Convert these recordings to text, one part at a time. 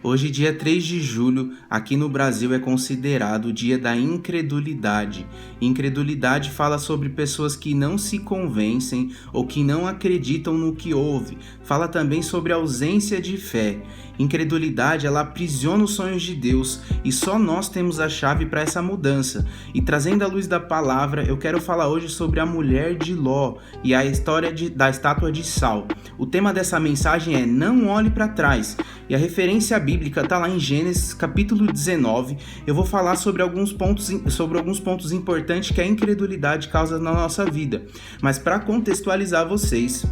Hoje, dia 3 de julho, aqui no Brasil é considerado o dia da incredulidade. Incredulidade fala sobre pessoas que não se convencem ou que não acreditam no que ouve. Fala também sobre ausência de fé. Incredulidade, ela aprisiona os sonhos de Deus e só nós temos a chave para essa mudança. E trazendo a luz da palavra, eu quero falar hoje sobre a mulher de Ló e a história da estátua de sal. O tema dessa mensagem é Não Olhe para Trás. E a referência bíblica está lá em Gênesis capítulo 19. Eu vou falar sobre alguns pontos importantes que a incredulidade causa na nossa vida. Mas para contextualizar vocês,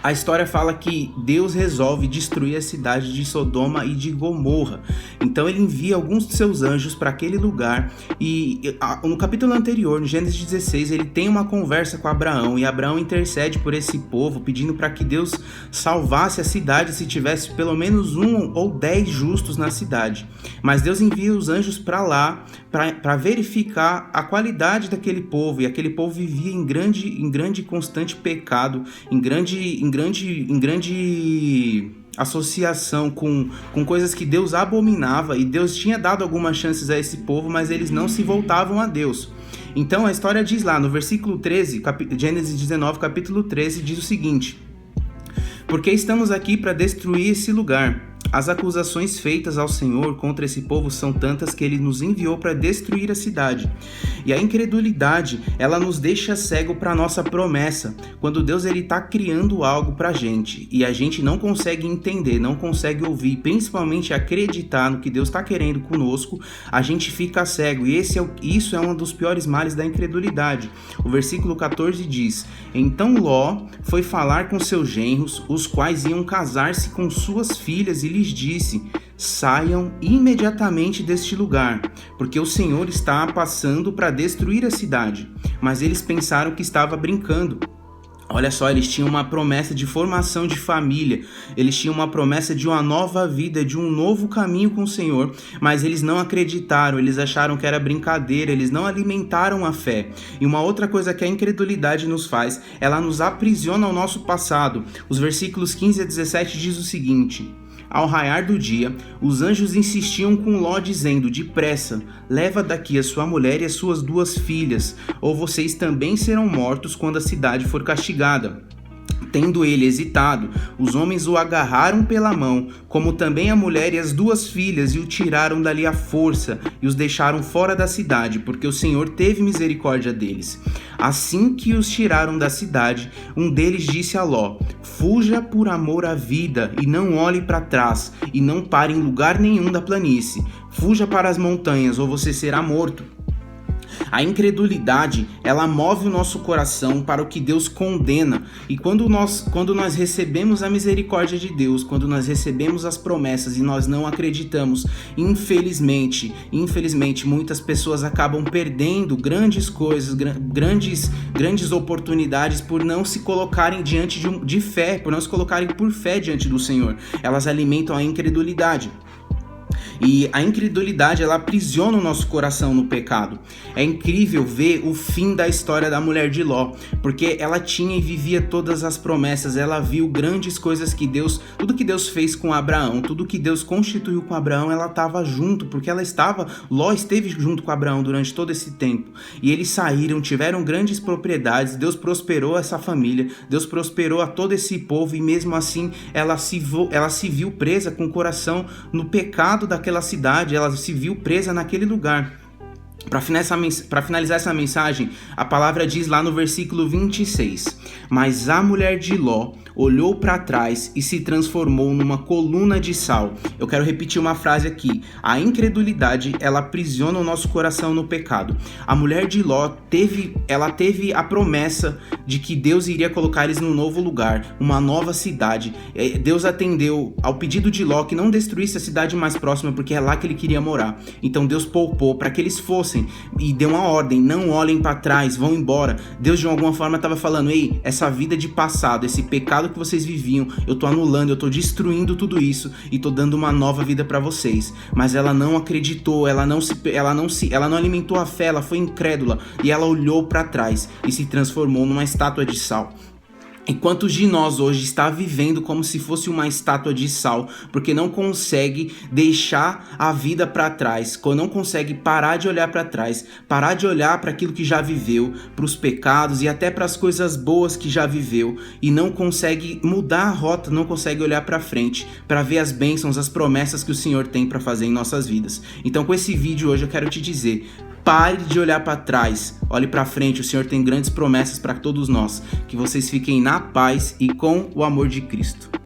a história fala que Deus resolve destruir a cidade de Sodoma e de Gomorra. Então ele envia alguns de seus anjos para aquele lugar e no capítulo anterior, no Gênesis 16, ele tem uma conversa com Abraão e Abraão intercede por esse povo, pedindo para que Deus salvasse a cidade se tivesse pelo menos 1 ou 10 justos na cidade. Mas Deus envia os anjos para lá para verificar a qualidade daquele povo, e aquele povo vivia em grande e constante pecado, em grande associação com coisas que Deus abominava, e Deus tinha dado algumas chances a esse povo, mas eles não se voltavam a Deus. Então a história diz lá no versículo 13, Gênesis 19, capítulo 13, diz o seguinte: porque estamos aqui para destruir esse lugar. As acusações feitas ao Senhor contra esse povo são tantas que ele nos enviou para destruir a cidade. E a incredulidade, ela nos deixa cego para a nossa promessa, quando Deus está criando algo para a gente e a gente não consegue entender, não consegue ouvir, principalmente acreditar no que Deus está querendo conosco, a gente fica cego. E isso é um dos piores males da incredulidade. O versículo 14 diz: então Ló foi falar com seus genros, os quais iam casar-se com suas filhas, e lhes disse: saiam imediatamente deste lugar, porque o Senhor está passando para destruir a cidade. Mas eles pensaram que estava brincando. Olha só, eles tinham uma promessa de formação de família, eles tinham uma promessa de uma nova vida, de um novo caminho com o Senhor, mas eles não acreditaram, eles acharam que era brincadeira, eles não alimentaram a fé. E uma outra coisa que a incredulidade nos faz, ela nos aprisiona ao nosso passado. Os versículos 15 a 17 diz o seguinte: ao raiar do dia, os anjos insistiam com Ló, dizendo: depressa, leva daqui a sua mulher e as suas 2 filhas, ou vocês também serão mortos quando a cidade for castigada. Tendo ele hesitado, os homens o agarraram pela mão, como também a mulher e as 2 filhas, e o tiraram dali à força, e os deixaram fora da cidade, porque o Senhor teve misericórdia deles. Assim que os tiraram da cidade, um deles disse a Ló: fuja por amor à vida, e não olhe para trás, e não pare em lugar nenhum da planície. Fuja para as montanhas, ou você será morto. A incredulidade, ela move o nosso coração para o que Deus condena, e quando nós recebemos a misericórdia de Deus, quando nós recebemos as promessas e nós não acreditamos, infelizmente, muitas pessoas acabam perdendo grandes coisas, grandes oportunidades por não se colocarem diante de fé, por não se colocarem por fé diante do Senhor. Elas alimentam a incredulidade. E a incredulidade, ela aprisiona o nosso coração no pecado. É incrível ver o fim da história da mulher de Ló, porque ela tinha e vivia todas as promessas, ela viu grandes coisas que tudo que Deus fez com Abraão, tudo que Deus constituiu com Abraão, ela estava junto, porque Ló esteve junto com Abraão durante todo esse tempo. E eles saíram, tiveram grandes propriedades, Deus prosperou essa família, Deus prosperou a todo esse povo, e mesmo assim ela se viu presa com o coração no pecado daquela cidade, ela se viu presa naquele lugar. Para finalizar essa mensagem, a palavra diz lá no versículo 26: mas a mulher de Ló olhou para trás e se transformou numa coluna de sal. Eu quero repetir uma frase aqui: a incredulidade, ela aprisiona o nosso coração no pecado. A mulher de Ló teve a promessa de que Deus iria colocar eles num novo lugar, uma nova cidade. Deus atendeu ao pedido de Ló que não destruísse a cidade mais próxima, porque é lá que ele queria morar. Então Deus poupou para que eles fossem, e deu uma ordem: não olhem para trás, vão embora. Deus de alguma forma estava falando: ei, essa vida de passado, esse pecado que vocês viviam, eu tô anulando, eu tô destruindo tudo isso e tô dando uma nova vida para vocês. Mas ela não acreditou, ela não alimentou a fé, ela foi incrédula, e ela olhou para trás e se transformou numa estátua de sal. E quantos de nós hoje está vivendo como se fosse uma estátua de sal, porque não consegue deixar a vida para trás, não consegue parar de olhar para trás, parar de olhar para aquilo que já viveu, para os pecados e até para as coisas boas que já viveu, e não consegue mudar a rota, não consegue olhar para frente, para ver as bênçãos, as promessas que o Senhor tem para fazer em nossas vidas. Então, com esse vídeo hoje eu quero te dizer: pare de olhar para trás, olhe para frente. O Senhor tem grandes promessas para todos nós. Que vocês fiquem na paz e com o amor de Cristo.